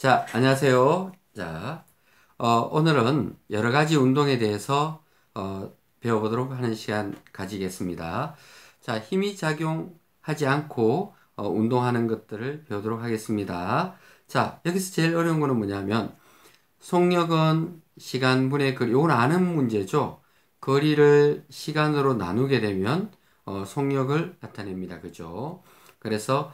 자, 안녕하세요. 자, 오늘은 여러 가지 운동에 대해서 배워보도록 하는 시간 가지겠습니다. 자, 힘이 작용하지 않고 운동하는 것들을 배우도록 하겠습니다. 자, 여기서 제일 어려운 거는 뭐냐면 속력은 시간분의 거리, 요건 아는 문제죠. 거리를 시간으로 나누게 되면 속력을 나타냅니다. 그죠? 그래서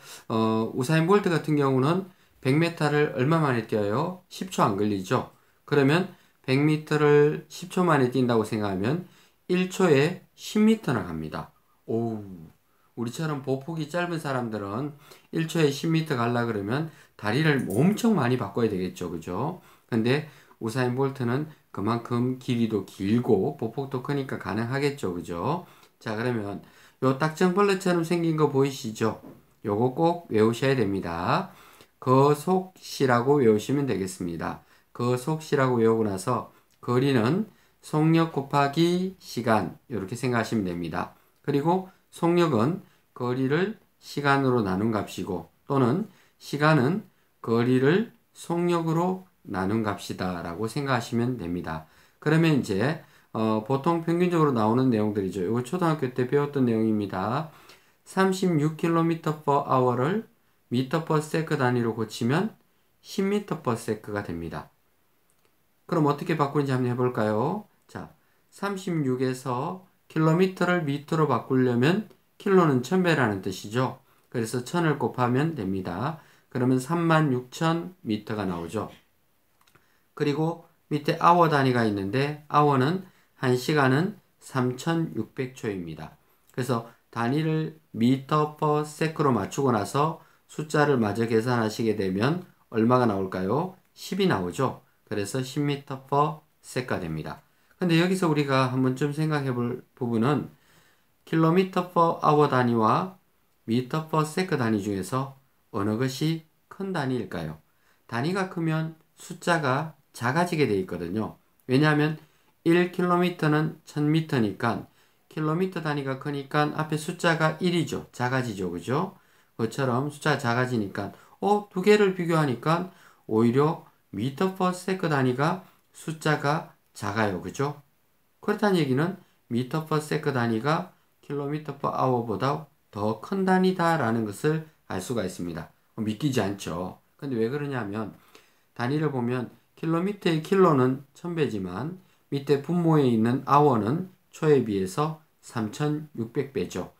우사인 볼트 같은 경우는 100m를 얼마 만에 뛰어요? 10초 안 걸리죠. 그러면 100m를 10초 만에 뛴다고 생각하면 1초에 10m나 갑니다. 오, 우리처럼 보폭이 짧은 사람들은 1초에 10m 갈라 그러면 다리를 엄청 많이 바꿔야 되겠죠. 그죠? 근데 우사인 볼트는 그만큼 길이도 길고 보폭도 크니까 가능하겠죠. 그죠? 자, 그러면 요 딱정벌레처럼 생긴 거 보이시죠? 요거 꼭 외우셔야 됩니다. 거속시라고 외우시면 되겠습니다. 거속시라고 외우고 나서 거리는 속력 곱하기 시간 이렇게 생각하시면 됩니다. 그리고 속력은 거리를 시간으로 나눈 값이고 또는 시간은 거리를 속력으로 나눈 값이다 라고 생각하시면 됩니다. 그러면 이제 보통 평균적으로 나오는 내용들이죠. 이거 초등학교 때 배웠던 내용입니다. 36km/h를 m/s 단위로 고치면 10m/s가 됩니다. 그럼 어떻게 바꾸는지 한번 해볼까요? 자, 36에서 킬로미터를 미터로 바꾸려면 킬로는 1000배라는 뜻이죠. 그래서 1000을 곱하면 됩니다. 그러면 36,000m가 나오죠. 그리고 밑에 아워 단위가 있는데 아워는 1시간은 3600초입니다. 그래서 단위를 미터 퍼 세크로 맞추고 나서 숫자를 마저 계산하시게 되면 얼마가 나올까요? 10이 나오죠. 그래서 10m 퍼 세크가 됩니다. 근데 여기서 우리가 한번 좀 생각해 볼 부분은 킬로미터 퍼 아워 단위와 미터 퍼 세크 단위 중에서 어느 것이 큰 단위일까요? 단위가 크면 숫자가 작아지게 되어 있거든요. 왜냐하면 1km는 1000m니까 킬로미터 단위가 크니까 앞에 숫자가 1이죠. 작아지죠. 그죠? 그처럼 숫자가 작아지니까 두 개를 비교하니까 오히려 미터 퍼 세크 단위가 숫자가 작아요. 그죠? 그렇다는 얘기는 미터 퍼 세크 단위가 킬로미터 퍼 아워보다 더 큰 단위다라는 것을 알 수가 있습니다. 믿기지 않죠. 근데 왜 그러냐면 단위를 보면 킬로미터의 킬로는 1000배지만 밑에 분모에 있는 아워는 초에 비해서 3600배죠.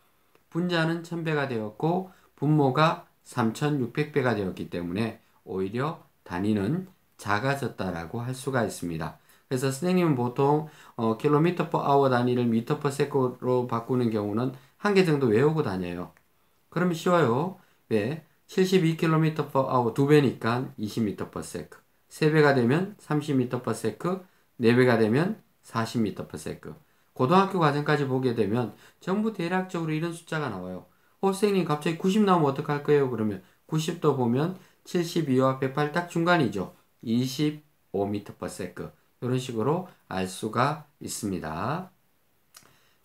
분자는 1000배가 되었고 분모가 3600배가 되었기 때문에 오히려 단위는 작아졌다라고 할 수가 있습니다. 그래서 선생님은 보통 킬로미터 퍼 아워 단위를 미터 퍼 세크로 바꾸는 경우는 한 개 정도 외우고 다녀요. 그러면 쉬워요. 왜? 72km per hour 2배니까 20m per sec. 3배가 되면 30m per sec, 4배가 되면 40m per sec. 고등학교 과정까지 보게 되면 전부 대략적으로 이런 숫자가 나와요. 선생님 갑자기 90 나오면 어떡할 거예요? 그러면 90도 보면 72와 108 딱 중간이죠. 25m per sec. 이런 식으로 알 수가 있습니다.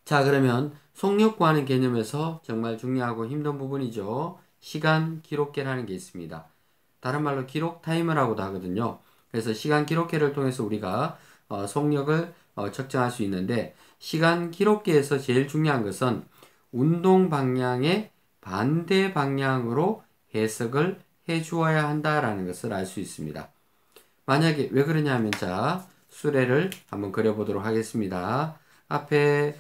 자, 그러면 속력 구하는 개념에서 정말 중요하고 힘든 부분이죠. 시간 기록계라는 게 있습니다. 다른 말로 기록 타이머라고도 하거든요. 그래서 시간 기록계를 통해서 우리가 속력을 측정할 수 있는데 시간 기록계에서 제일 중요한 것은 운동 방향의 반대 방향으로 해석을 해 주어야 한다라는 것을 알 수 있습니다. 만약에 왜 그러냐면 자, 수레를 한번 그려보도록 하겠습니다. 앞에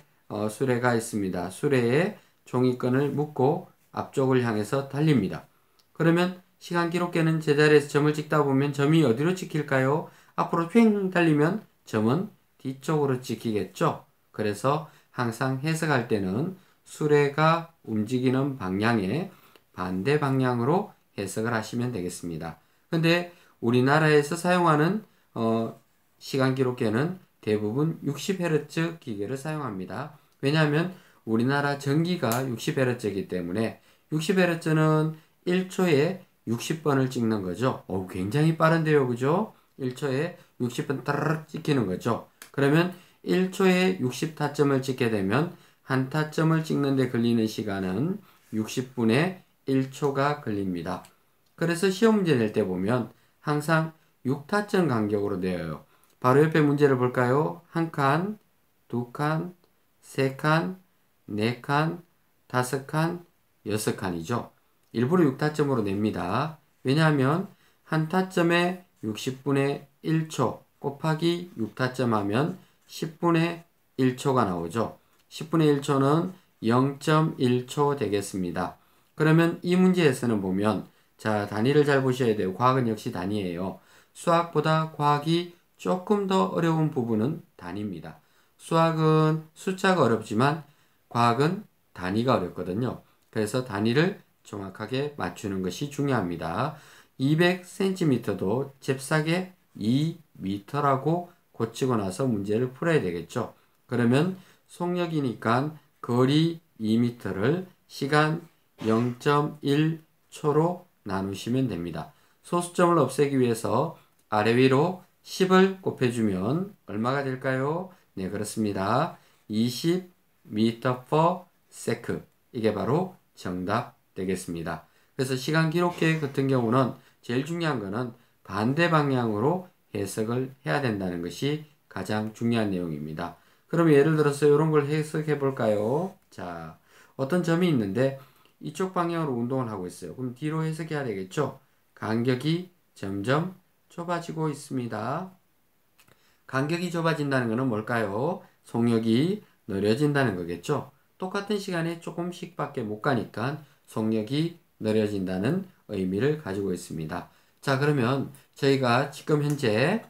수레가 있습니다. 수레에 종이끈을 묶고 앞쪽을 향해서 달립니다. 그러면 시간 기록계는 제자리에서 점을 찍다 보면 점이 어디로 찍힐까요? 앞으로 휙 달리면 점은 뒤쪽으로 찍히겠죠. 그래서 항상 해석할 때는 수레가 움직이는 방향의 반대 방향으로 해석을 하시면 되겠습니다. 근데 우리나라에서 사용하는 시간 기록계는 대부분 60Hz 기계를 사용합니다. 왜냐하면 우리나라 전기가 60Hz이기 때문에 60Hz는 1초에 60번을 찍는 거죠. 굉장히 빠른데요. 그죠? 1초에 60번 따르륵 찍히는 거죠. 그러면 1초에 60타점을 찍게 되면 한 타점을 찍는데 걸리는 시간은 60분의 1초가 걸립니다. 그래서 시험 문제 낼 때 보면 항상 6타점 간격으로 되어요. 바로 옆에 문제를 볼까요? 한 칸, 두 칸, 세 칸, 네 칸, 다섯 칸, 여섯 칸이죠. 일부러 6타점으로 냅니다. 왜냐하면 한 타점에 60분의 1초 곱하기 6타점 하면 10분의 1초가 나오죠. 10분의 1초는 0.1초 되겠습니다. 그러면 이 문제에서는 보면 자, 단위를 잘 보셔야 돼요. 과학은 역시 단위예요. 수학보다 과학이 조금 더 어려운 부분은 단위입니다. 수학은 숫자가 어렵지만 과학은 단위가 어렵거든요. 그래서 단위를 정확하게 맞추는 것이 중요합니다. 200cm도 잽싸게 2m라고 고치고 나서 문제를 풀어야 되겠죠. 그러면 속력이니까 거리 2m를 시간 0.1초로 나누시면 됩니다. 소수점을 없애기 위해서 아래 위로 10을 곱해주면 얼마가 될까요? 네, 그렇습니다. 20m/s. 이게 바로 정답 되겠습니다. 그래서 시간 기록계 같은 경우는 제일 중요한 거는 반대 방향으로 해석을 해야 된다는 것이 가장 중요한 내용입니다. 그럼 예를 들어서 이런 걸 해석해 볼까요? 자, 어떤 점이 있는데 이쪽 방향으로 운동을 하고 있어요. 그럼 뒤로 해석해야 되겠죠? 간격이 점점 좁아지고 있습니다. 간격이 좁아진다는 것은 뭘까요? 속력이 느려진다는 거겠죠? 똑같은 시간에 조금씩 밖에 못 가니까 속력이 느려진다는 의미를 가지고 있습니다. 자, 그러면 저희가 지금 현재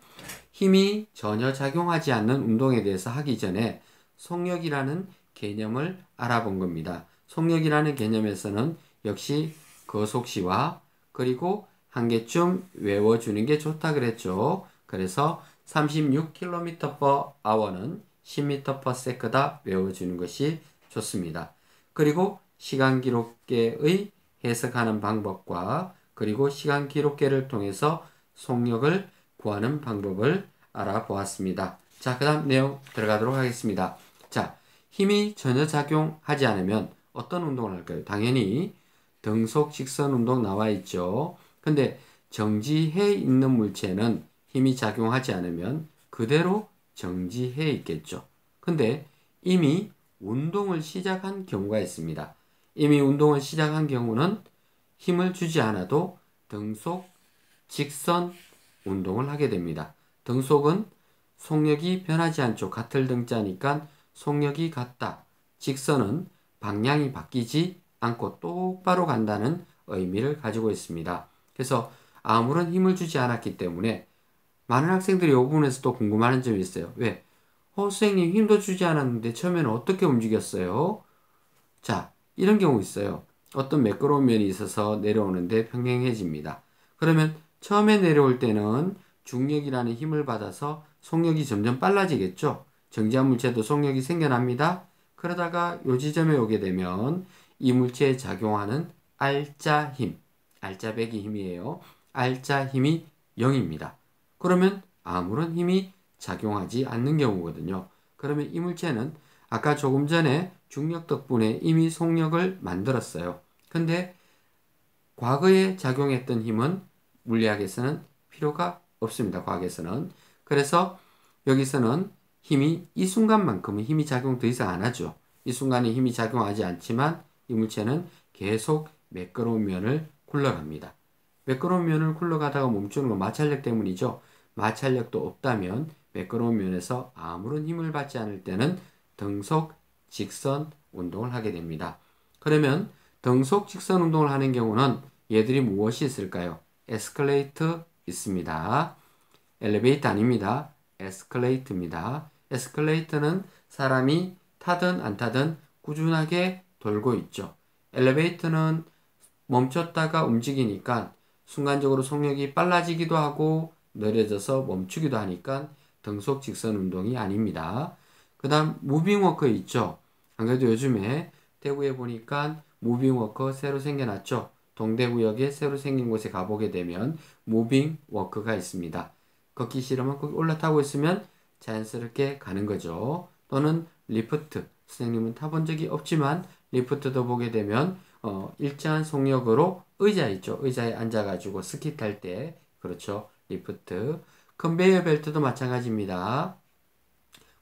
힘이 전혀 작용하지 않는 운동에 대해서 하기 전에 속력이라는 개념을 알아본 겁니다. 속력이라는 개념에서는 역시 거속시와 그리고 한 개쯤 외워주는 게 좋다 그랬죠. 그래서 36km/h는 10m/s다 외워주는 것이 좋습니다. 그리고 시간 기록계의 해석하는 방법과 그리고 시간 기록계를 통해서 속력을 구하는 방법을 알아보았습니다. 자, 그 다음 내용 들어가도록 하겠습니다. 자, 힘이 전혀 작용하지 않으면 어떤 운동을 할까요? 당연히 등속 직선 운동 나와 있죠. 근데 정지해 있는 물체는 힘이 작용하지 않으면 그대로 정지해 있겠죠. 근데 이미 운동을 시작한 경우가 있습니다. 이미 운동을 시작한 경우는 힘을 주지 않아도 등속 직선 운동을 하게 됩니다. 등속은 속력이 변하지 않죠. 같을 등자니까 속력이 같다. 직선은 방향이 바뀌지 않고 똑바로 간다는 의미를 가지고 있습니다. 그래서 아무런 힘을 주지 않았기 때문에 많은 학생들이 이 부분에서 또 궁금해하는 점이 있어요. 왜? 선생님 힘도 주지 않았는데 처음에는 어떻게 움직였어요? 자, 이런 경우 있어요. 어떤 매끄러운 면이 있어서 내려오는데 평행해집니다. 그러면 처음에 내려올 때는 중력이라는 힘을 받아서 속력이 점점 빨라지겠죠. 정지한 물체도 속력이 생겨납니다. 그러다가 요 지점에 오게 되면 이 물체에 작용하는 알짜 힘, 알짜배기 힘이에요. 알짜 힘이 0입니다. 그러면 아무런 힘이 작용하지 않는 경우거든요. 그러면 이 물체는 아까 조금 전에 중력 덕분에 이미 속력을 만들었어요. 근데 과거에 작용했던 힘은 물리학에서는 필요가 없습니다. 과학에서는. 그래서 여기서는 힘이 이 순간만큼은 힘이 작용 더 이상 안 하죠. 이 순간에 힘이 작용하지 않지만 이 물체는 계속 매끄러운 면을 굴러갑니다. 매끄러운 면을 굴러가다가 멈추는 건 마찰력 때문이죠. 마찰력도 없다면 매끄러운 면에서 아무런 힘을 받지 않을 때는 등속 직선 운동을 하게 됩니다. 그러면 등속 직선 운동을 하는 경우는 얘들이 무엇이 있을까요? 에스컬레이터 있습니다. 엘리베이터 아닙니다. 에스컬레이터입니다. 에스컬레이터는 사람이 타든 안 타든 꾸준하게 돌고 있죠. 엘리베이터는 멈췄다가 움직이니까 순간적으로 속력이 빨라지기도 하고 느려져서 멈추기도 하니까 등속 직선 운동이 아닙니다. 그 다음 무빙워커 있죠. 안 그래도 요즘에 대구에 보니까 무빙워커 새로 생겨났죠. 동대구역에 새로 생긴 곳에 가보게 되면 무빙워커가 있습니다. 걷기 싫으면 거기 올라타고 있으면 자연스럽게 가는 거죠. 또는 리프트. 선생님은 타본 적이 없지만 리프트도 보게 되면 일정한 속력으로 의자 있죠. 의자에 앉아가지고 스키 탈 때 그렇죠. 리프트. 컨베이어 벨트도 마찬가지입니다.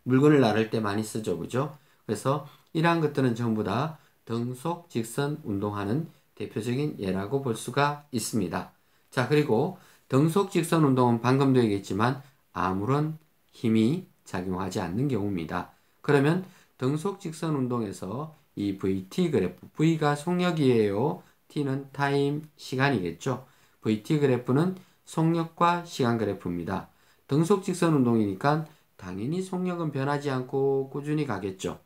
물건을 나를 때 많이 쓰죠. 그죠? 그래서 이러한 것들은 전부 다 등속 직선 운동하는 대표적인 예라고 볼 수가 있습니다. 자, 그리고 등속 직선 운동은 방금도 얘기했지만 아무런 힘이 작용하지 않는 경우입니다. 그러면 등속 직선 운동에서 이 VT 그래프, V가 속력이에요. T는 타임, 시간이겠죠. VT 그래프는 속력과 시간 그래프입니다. 등속 직선 운동이니까 당연히 속력은 변하지 않고 꾸준히 가겠죠.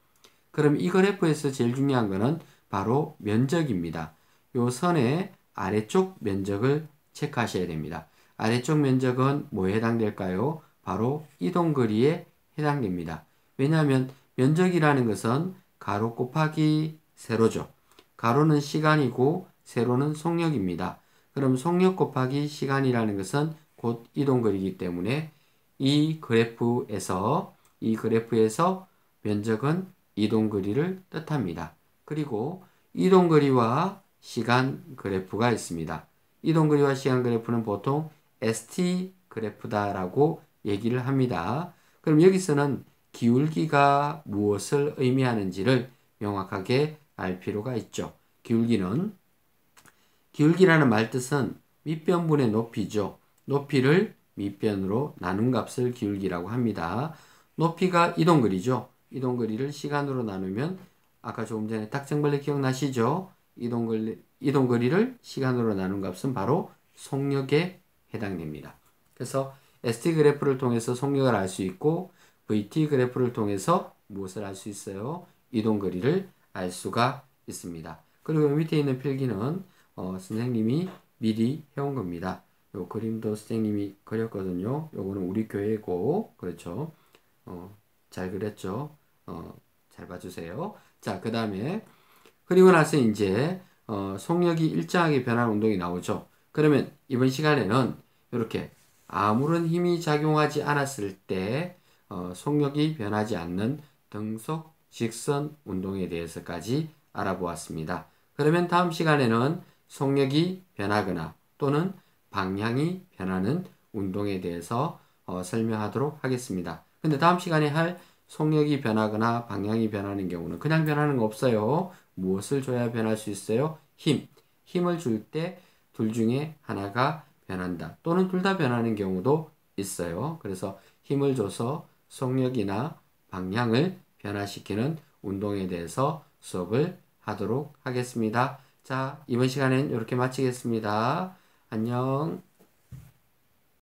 그럼 이 그래프에서 제일 중요한 거는 바로 면적입니다. 요 선의 아래쪽 면적을 체크하셔야 됩니다. 아래쪽 면적은 뭐에 해당될까요? 바로 이동거리에 해당됩니다. 왜냐하면 면적이라는 것은 가로 곱하기 세로죠. 가로는 시간이고 세로는 속력입니다. 그럼 속력 곱하기 시간이라는 것은 곧 이동거리이기 때문에 이 그래프에서 면적은 이동거리를 뜻합니다. 그리고 이동거리와 시간 그래프가 있습니다. 이동거리와 시간 그래프는 보통 ST 그래프다라고 얘기를 합니다. 그럼 여기서는 기울기가 무엇을 의미하는지를 명확하게 알 필요가 있죠. 기울기라는 말 뜻은 밑변분의 높이죠. 높이를 밑변으로 나눈 값을 기울기라고 합니다. 높이가 이동거리죠. 이동거리를 시간으로 나누면 아까 조금 전에 닥정벌레 기억나시죠? 이동거리를 시간으로 나눈 값은 바로 속력에 해당됩니다. 그래서 ST 그래프를 통해서 속력을 알 수 있고 VT 그래프를 통해서 무엇을 알 수 있어요? 이동거리를 알 수가 있습니다. 그리고 밑에 있는 필기는 선생님이 미리 해온 겁니다. 요 그림도 선생님이 그렸거든요. 요거는 우리 교회고, 그렇죠. 잘 그렸죠. 잘 봐주세요. 자, 그 다음에, 그리고 나서 이제, 속력이 일정하게 변하는 운동이 나오죠. 그러면 이번 시간에는 이렇게 아무런 힘이 작용하지 않았을 때, 속력이 변하지 않는 등속 직선 운동에 대해서까지 알아보았습니다. 그러면 다음 시간에는 속력이 변하거나 또는 방향이 변하는 운동에 대해서 설명하도록 하겠습니다. 근데 다음 시간에 할 속력이 변하거나 방향이 변하는 경우는 그냥 변하는 거 없어요. 무엇을 줘야 변할 수 있어요? 힘. 힘을 줄 때 둘 중에 하나가 변한다. 또는 둘 다 변하는 경우도 있어요. 그래서 힘을 줘서 속력이나 방향을 변화시키는 운동에 대해서 수업을 하도록 하겠습니다. 자, 이번 시간엔 이렇게 마치겠습니다. 안녕.